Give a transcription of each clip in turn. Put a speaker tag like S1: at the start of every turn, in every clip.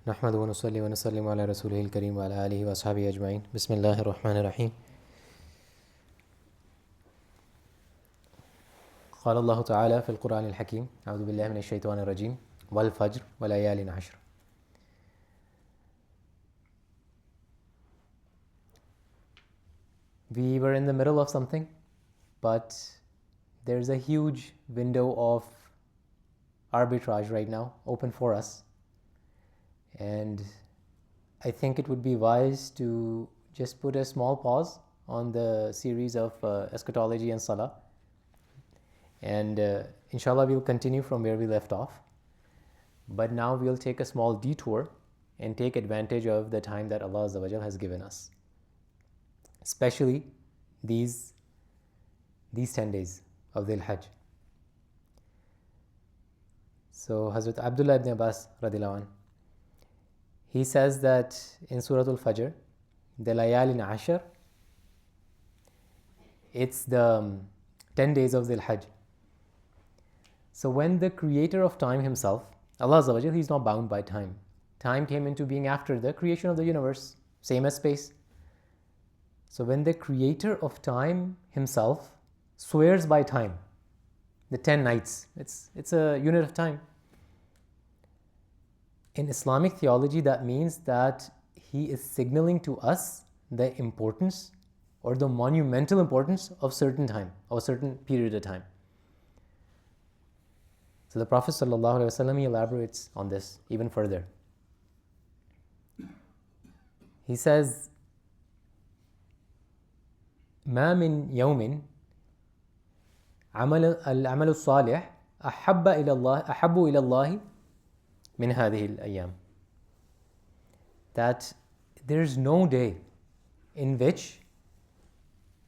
S1: نحمده ونصلي ونسلم على رسوله الكريم وعلى آله وأصحابه أجمعين. بسم الله الرحمن الرحيم. قال الله تعالى في القرآن الحكيم: أعوذ بالله من الشيطان الرجيم والفجر وليال عشر. We were in the middle of something, but there's a huge window of arbitrage right now open for us. And I think it would be wise to just put a small pause on the series of eschatology and salah. And inshallah, we'll continue from where we left off. But now we'll take a small detour and take advantage of the time that Allah Azza wa Jal has given us. Especially these 10 days of Dhul Hijjah. So Hazrat Abdullah ibn Abbas radiallahu anh, he says that in Surah Al-Fajr, the layalin ashar, it's the 10 days of Dhul Hijjah. So when the creator of time himself, Allah Azza wa Jal, he's not bound by time. Time came into being after the creation of the universe, same as space. So when the creator of time himself swears by time, the 10 nights, it's a unit of time. In Islamic theology, that means that he is signaling to us the importance or the monumental importance of certain time, or certain period of time. So the Prophet ﷺ, he elaborates on this even further. He says, ما من يوم العمل الصالح أحب إلى الله من هذه الأيام. That there's no day in which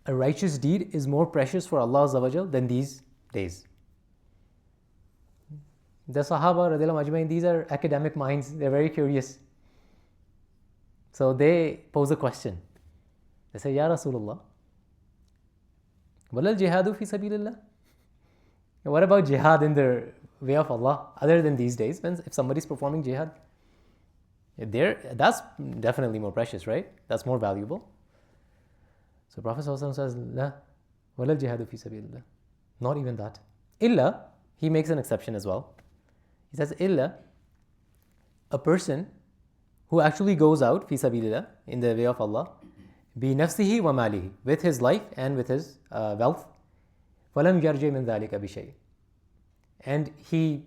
S1: a righteous deed is more precious for Allah Azza wa Jal than these days. The Sahaba radiallahu ajmain, these are academic minds, they're very curious. So they pose a question. They say, Ya Rasulullah, walal jihadu fi sabilillah? What about jihad in the way of Allah other than these days? If somebody's performing jihad, that's definitely more precious, right? That's more valuable. So Prophet ﷺ says, La, walal jihadu fi sabilillah. Not even that. Illa, he makes an exception as well. He says, illa, a person who actually goes out fi sabilillah, in the way of Allah, bi nafsihi wa malihi, with his life and with his wealth, falam yarji min dhalika bi shay, and he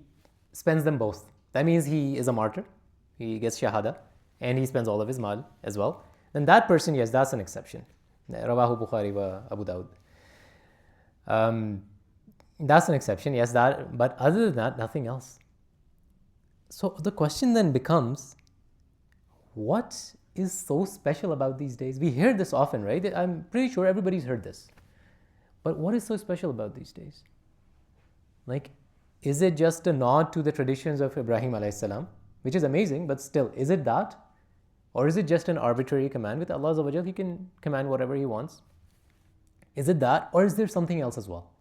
S1: spends them both. That means he is a martyr, he gets shahada, and he spends all of his mal as well. Then that person, yes, that's an exception. Rawahu Bukhari wa Abu Dawud. That's an exception, yes, that. But other than that, nothing else. So the question then becomes, what is so special about these days? We hear this often, right? I'm pretty sure everybody's heard this. But what is so special about these days? Like, is it just a nod to the traditions of Ibrahim alayhi salam, which is amazing, but still, is it that? Or is it just an arbitrary command? With Allah Azza wa Jal, he can command whatever he wants. Is it that? Or is there something else as well?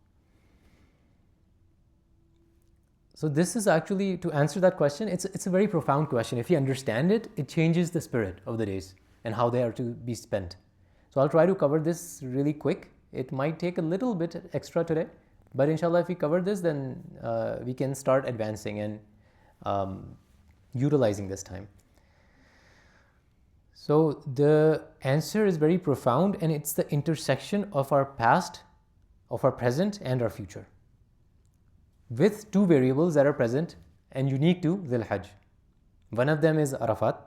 S1: So this is actually, to answer that question, it's a very profound question. If you understand it, it changes the spirit of the days and how they are to be spent. So I'll try to cover this really quick. It might take a little bit extra today, but inshallah, if we cover this, then we can start advancing and utilizing this time. So the answer is very profound, and it's the intersection of our past, of our present, and our future, with two variables that are present and unique to Dhul Hijjah. One of them is Arafat,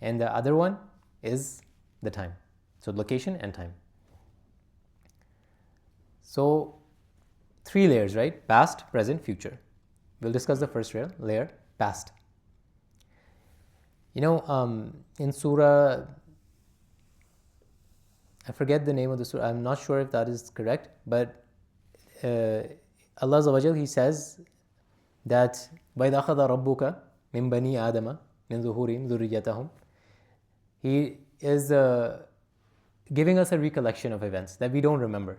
S1: and the other one is the time. So location and time. So 3 layers, right? Past, present, future. We'll discuss the first layer, past. In Surah, I forget the name of the surah, I'm not sure if that is correct, but Allah Azza wa Jal, he says that وَإِذْ أَخَذَ رَبُّكَ مِنْ بَنِي آدَمَ مِنْ ظُهُورِهِمْ ذُرِّيَّتَهُمْ. He is giving us a recollection of events that we don't remember.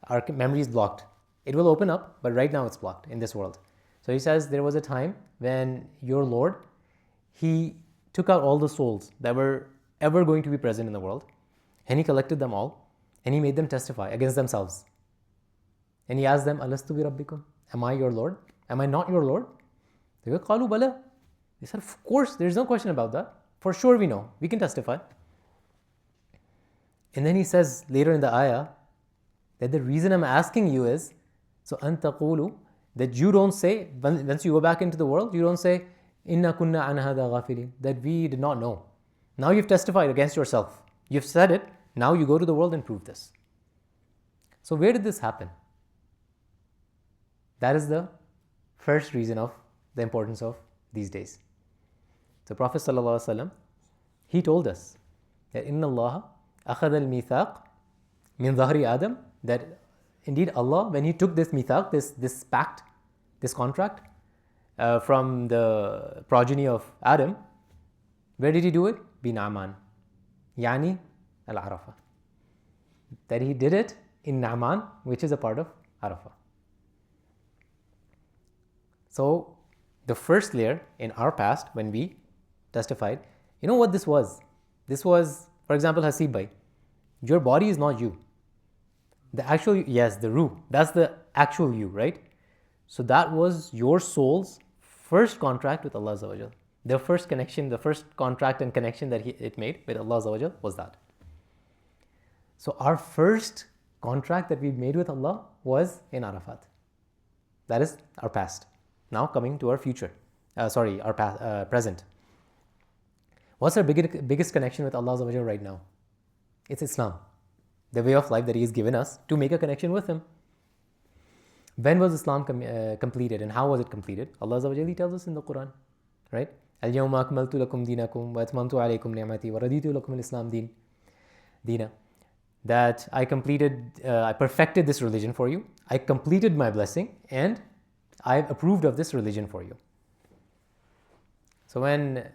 S1: Our memory is blocked. It will open up, but right now it's blocked in this world. So he says there was a time when your Lord, He took out all the souls that were ever going to be present in the world, and He collected them all, and He made them testify against themselves. And He asked them, Alastu bi rabbikum? Am I your Lord? Am I not your Lord? They go, Qalu bala. They said, of course, there's no question about that. For sure we know. We can testify. And then He says later in the ayah that the reason I'm asking you is, so an taqulu, that you don't say, once you go back into the world, you don't say, Inna kunna an hada ghafilin, that we did not know. Now you've testified against yourself. You've said it. Now you go to the world and prove this. So where did this happen? That is the first reason of the importance of these days. The Prophet ﷺ, he told us that Inna Allah akhadha al-mithaq min dhahri Adam, that indeed Allah, when He took this mithaq, this pact, this contract from the progeny of Adam, where did He do it? Bi Na'man, yani al-Arafah. That He did it in Na'man, which is a part of Arafah. So the first layer in our past, when we testified, you know what this was? This was, for example, Hasib bhai, your body is not you. The actual, yes, the ruh, that's the actual you, right? So that was your soul's first contract with Allah Azza wa Jal. The first connection, the first contract and connection that it made with Allah Azza wa Jal was that. So our first contract that we made with Allah was in Arafat. That is our past. Now coming to our future. Our present. What's our biggest connection with Allah Azza wa Jal right now? It's Islam. The way of life that He has given us to make a connection with Him. When was Islam completed and how was it completed? Allah Azza wa Jalla tells us in the Quran, right? Al-yawma akmaltu lakum dinakum wa atmamtu alaykum ni'mati wa raditu lakum al-Islam deena. That I perfected this religion for you. I completed my blessing and I approved of this religion for you. So when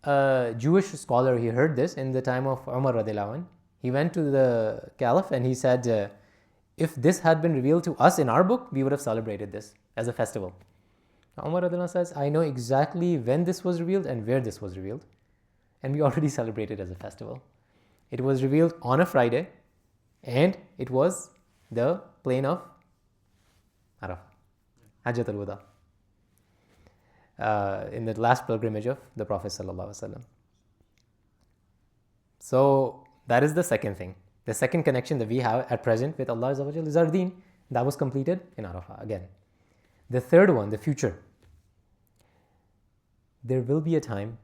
S1: a Jewish scholar, he heard this in the time of Umar radiallahu anh, he went to the Caliph and he said, if this had been revealed to us in our book, we would have celebrated this as a festival. Umar radiallahu anh says, I know exactly when this was revealed and where this was revealed. And we already celebrated as a festival. It was revealed on a Friday and it was the plain of Arafah, Hajjat al-Wada, in the last pilgrimage of the Prophet ﷺ. So that is the second thing. The second connection that we have at present with Allah is our deen. That was completed in Arafah again. The third one, the future. There will be a time,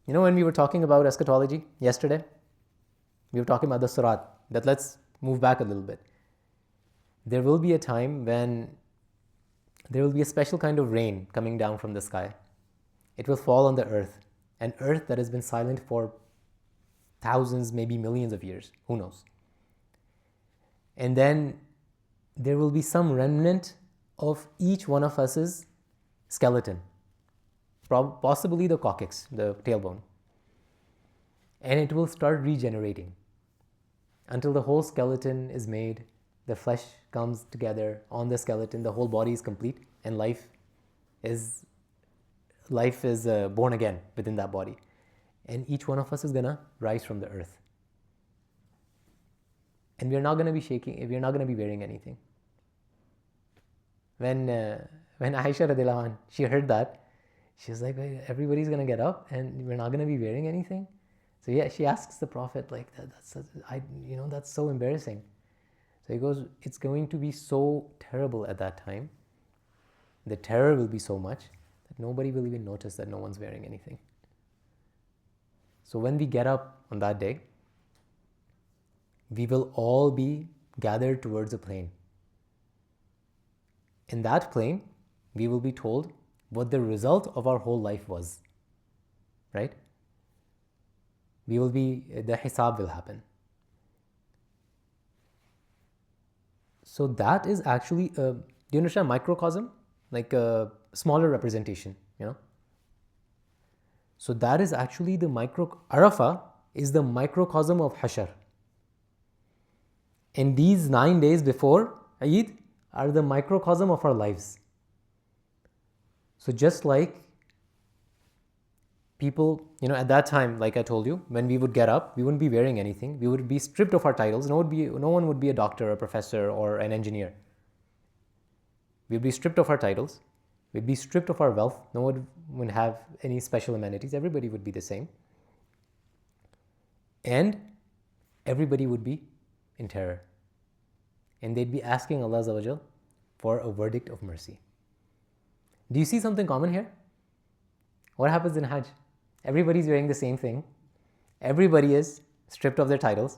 S1: you know, when we were talking about eschatology yesterday, we were talking about the Surat, that let's move back a little bit. There will be a time when there will be a special kind of rain coming down from the sky. It will fall on the earth, an earth that has been silent for thousands, maybe millions of years, who knows. And then there will be some remnant of each one of us's skeleton, possibly the coccyx, the tailbone. And it will start regenerating until the whole skeleton is made, the flesh comes together on the skeleton, the whole body is complete, and life is born again within that body. And each one of us is gonna rise from the earth. And we are not gonna be shaking, we are not gonna be wearing anything. When Aisha radiallahu anh, she heard that, she was like, everybody's gonna get up and we're not gonna be wearing anything. So yeah, she asks the Prophet like that's so embarrassing. So he goes, it's going to be so terrible at that time. The terror will be so much that nobody will even notice that no one's wearing anything. So when we get up on that day, we will all be gathered towards a plain. In that plain, we will be told what the result of our whole life was, right? The hisab will happen. So that is actually, do you understand microcosm? Like a smaller representation, you know? So that is actually Arafah is the microcosm of Hashar. And these 9 days before Eid are the microcosm of our lives. So just like people, at that time, like I told you, when we would get up, we wouldn't be wearing anything. We would be stripped of our titles. No one would be a doctor, a professor, or an engineer. We'd be stripped of our titles. We'd be stripped of our wealth. No one would have any special amenities. Everybody would be the same. And everybody would be in terror. And they'd be asking Allah Azza wa Jal for a verdict of mercy. Do you see something common here? What happens in Hajj? Everybody's wearing the same thing. Everybody is stripped of their titles,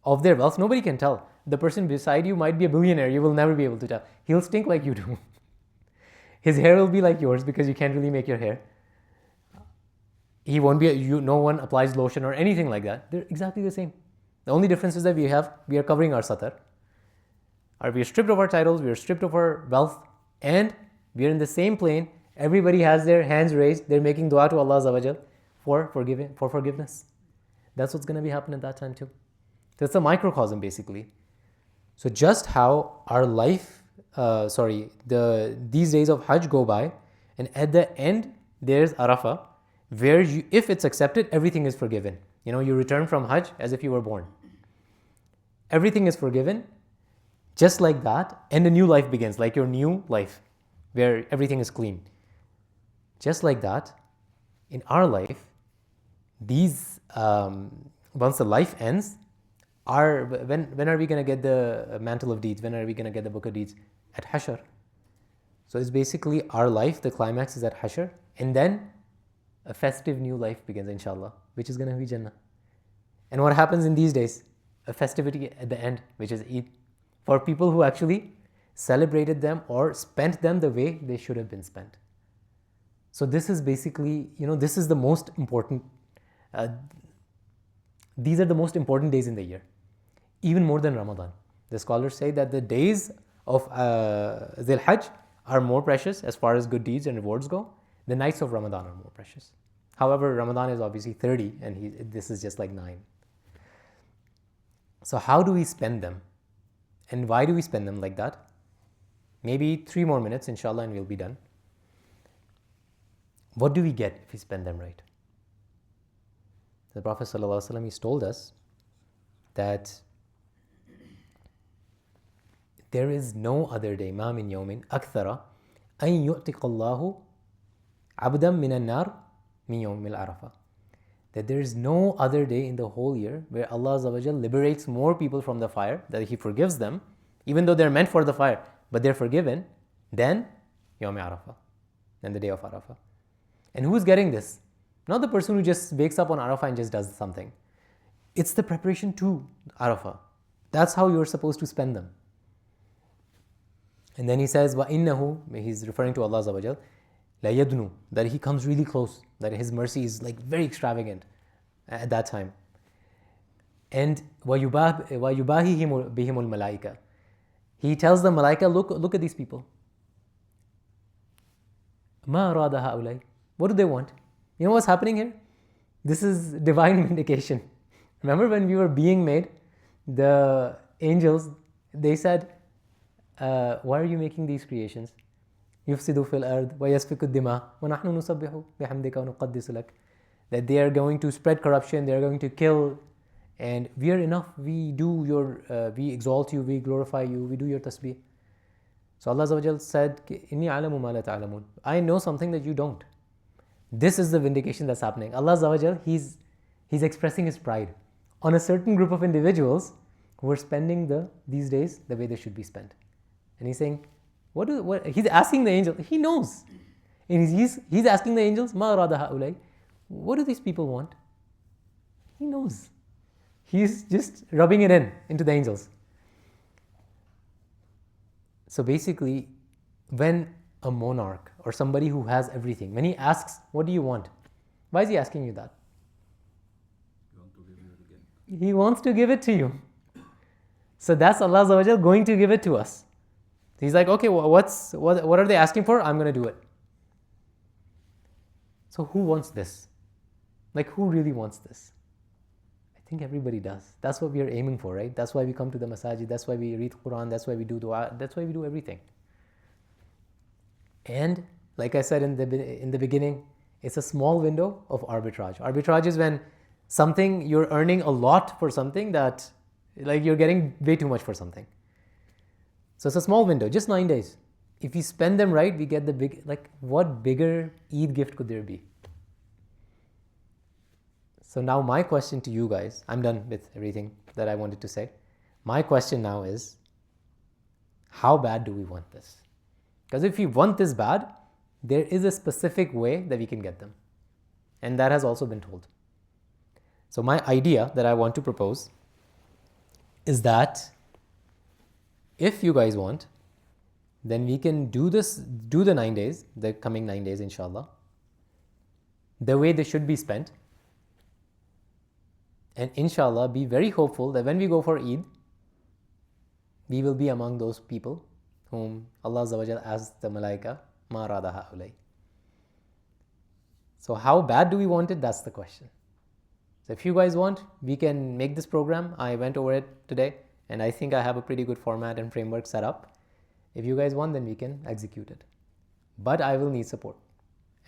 S1: of their wealth. Nobody can tell. The person beside you might be a billionaire. You will never be able to tell. He'll stink like you do. His hair will be like yours because you can't really make your hair. He won't be, no one applies lotion or anything like that. They're exactly the same. The only difference is that we are covering our satar. We are stripped of our titles, we are stripped of our wealth, and we are in the same plane. Everybody has their hands raised. They're making dua to Allah Azza wa Jal for forgiveness. That's what's going to be happening at that time too. That's a microcosm basically. So just how our life, these days of Hajj go by, and at the end there's Arafah, where if it's accepted, everything is forgiven. You return from Hajj as if you were born. Everything is forgiven, just like that, and a new life begins, like your new life, where everything is clean. Just like that, in our life, these once the life ends, when are we going to get the mantle of deeds? When are we going to get the book of deeds? At Hashr. So it's basically our life, the climax is at Hashr, and then a festive new life begins, inshallah, which is going to be Jannah. And what happens in these days? A festivity at the end, which is Eid, for people who actually celebrated them or spent them the way they should have been spent. So this is basically, this is the most important, these are the most important days in the year, even more than Ramadan. The scholars say that the days of Dhul Hijjah are more precious as far as good deeds and rewards go. The nights of Ramadan are more precious. However, Ramadan is obviously 30 and this is just like 9. So how do we spend them? And why do we spend them like that? Maybe 3 more minutes, inshallah, and we'll be done. What do we get if we spend them right? The Prophet ﷺ, he's told us that there is no other day, مَا مِن يَوْمٍ أَكْثَرَ أَن يُعْتِقَ اللَّهُ عَبْدًا مِنَ النَّارِ مِن يَوْمِ الْعَرَفَةِ. That there is no other day in the whole year where Allah Azza wa Jal liberates more people from the fire, that He forgives them, even though they're meant for the fire, but they're forgiven, than Yawm Arafah, than the day of Arafah. And who's getting this? Not the person who just wakes up on Arafah and just does something. It's the preparation to Arafah. That's how you're supposed to spend them. And then he says, وَإِنَّهُ, he's referring to Allah Azza wa Jal, لَا يَدْنُ, that He comes really close, that His mercy is like very extravagant at that time. And وَيُبَاهِهِمُ بِهِمُ الْمَلَائِكَةِ, He tells the malaika, look at these people. مَا أَرَادَ هَؤُلَاءِ, what do they want? You know what's happening here? This is divine vindication. Remember when we were being made, the angels, they said, why are you making these creations? يُفْسِدُ فِي الْأَرْضِ وَيَسْفِكُ الدِّمَاءِ وَنَحْنُ نُسَبِّحُ بِحَمْدِكَ وَنُقَدِّسُ لَكَ. That they are going to spread corruption, they are going to kill, and we are enough, we exalt you, we glorify you, we do your tasbih. So Allah Azza wa Jal said, إِنِّي عَلَمُ مَا لَا تَعْلَمُونَ, I know something that you don't. This is the vindication that's happening. Allah Azza wa Jal, He's expressing His pride on a certain group of individuals who are spending these days the way they should be spent. And He's saying, what He's asking the angel, He knows. And he's asking the angels, مَا أَرَادَ هَؤُلَاءِ, what do these people want? He knows. He's just rubbing it into the angels. So basically, when a monarch or somebody who has everything, when he asks, what do you want? Why is he asking you that? He wants to give it to you. So that's Allah Azza wa Jal going to give it to us. He's like, okay, what are they asking for? I'm going to do it. So who wants this? Like, who really wants this? I think everybody does. That's what we are aiming for, right? That's why we come to the masajid. That's why we read Quran. That's why we do dua. That's why we do everything. And like I said in the beginning, It's a small window of arbitrage. Arbitrage is when something, you're earning a lot for something that, like, you're getting way too much for something. So it's a small window, just 9 days. If we spend them right, we get the big, like, what bigger Eid gift could there be? So now my question to you guys, I'm done with everything that I wanted to say. My question now is, how bad do we want this? Because if we want this bad, there is a specific way that we can get them. And that has also been told. So my idea that I want to propose is that if you guys want, then we can do this, do the 9 days, the coming 9 days, inshallah, the way they should be spent. And inshallah, be very hopeful that when we go for Eid, we will be among those people whom Allah Azza wa Jal asked the malaika, Ma rada ha'ulay. So how bad do we want it? That's the question. So if you guys want, we can make this program. I went over it today, and I think I have a pretty good format and framework set up. If you guys want, then we can execute it. But I will need support.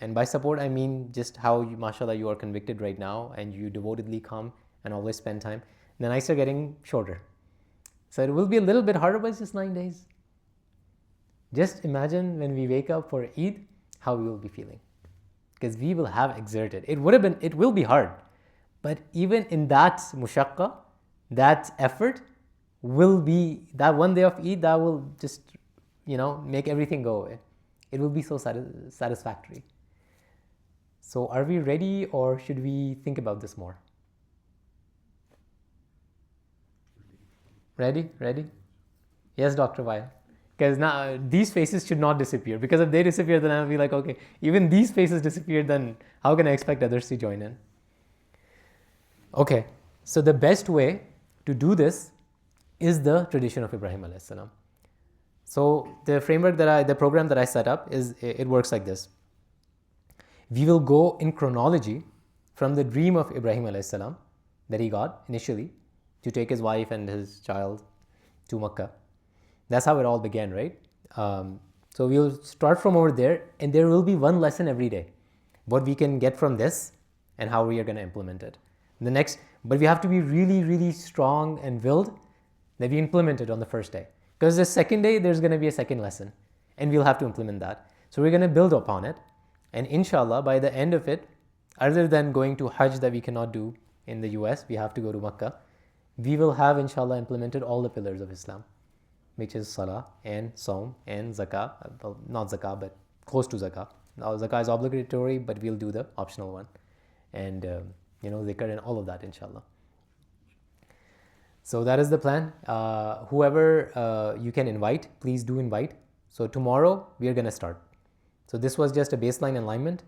S1: And by support, I mean just how, mashallah, you are convicted right now and you devotedly come and always spend time. The nights are getting shorter. So it will be a little bit harder, but it's just 9 days. Just imagine when we wake up for Eid, how we will be feeling. Because we will have exerted. It will be hard. But even in that mushaqqa, that effort will be, that one day of Eid, that will just, make everything go away. It will be so satisfactory. So are we ready, or should we think about this more? Ready? Yes, Dr. Weil. Because now these faces should not disappear. Because if they disappear, then I'll be like, okay, even these faces disappeared, then how can I expect others to join in? Okay, so the best way to do this is the tradition of Ibrahim alayhi salam. So the framework the program that I set up it works like this. We will go in chronology from the dream of Ibrahim alayhi salam that he got initially to take his wife and his child to Makkah. That's how it all began, right? So we'll start from over there, and there will be one lesson every day. What we can get from this and how we are going to implement it. But we have to be really, really strong and willed that we implement it on the first day. Because the second day, there's going to be a second lesson, and we'll have to implement that. So we're going to build upon it. And inshallah, by the end of it, other than going to Hajj that we cannot do in the US, we have to go to Makkah, we will have inshallah implemented all the pillars of Islam, which is Salah and Saum and Zakah. Well, not Zakah, but close to Zakah. Now Zakah is obligatory, but we'll do the optional one. And Zikr and all of that, inshallah. So that is the plan. Whoever you can invite, please do invite. So tomorrow we are going to start. So this was just a baseline alignment.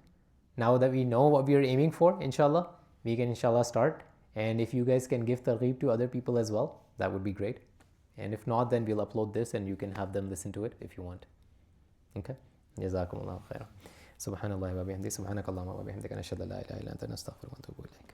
S1: Now that we know what we are aiming for, inshallah, we can inshallah start. And if you guys can give targheeb to other people as well, that would be great. And if not, then we'll upload this and you can have them listen to it if you want. Okay? Jazakumullahu khairan. Subhanallah wa bihamdi, subhanakallahumma wa bihamdika, nashhadu an la ilaha illa anta, nastaghfiruka wa natubu ilayk.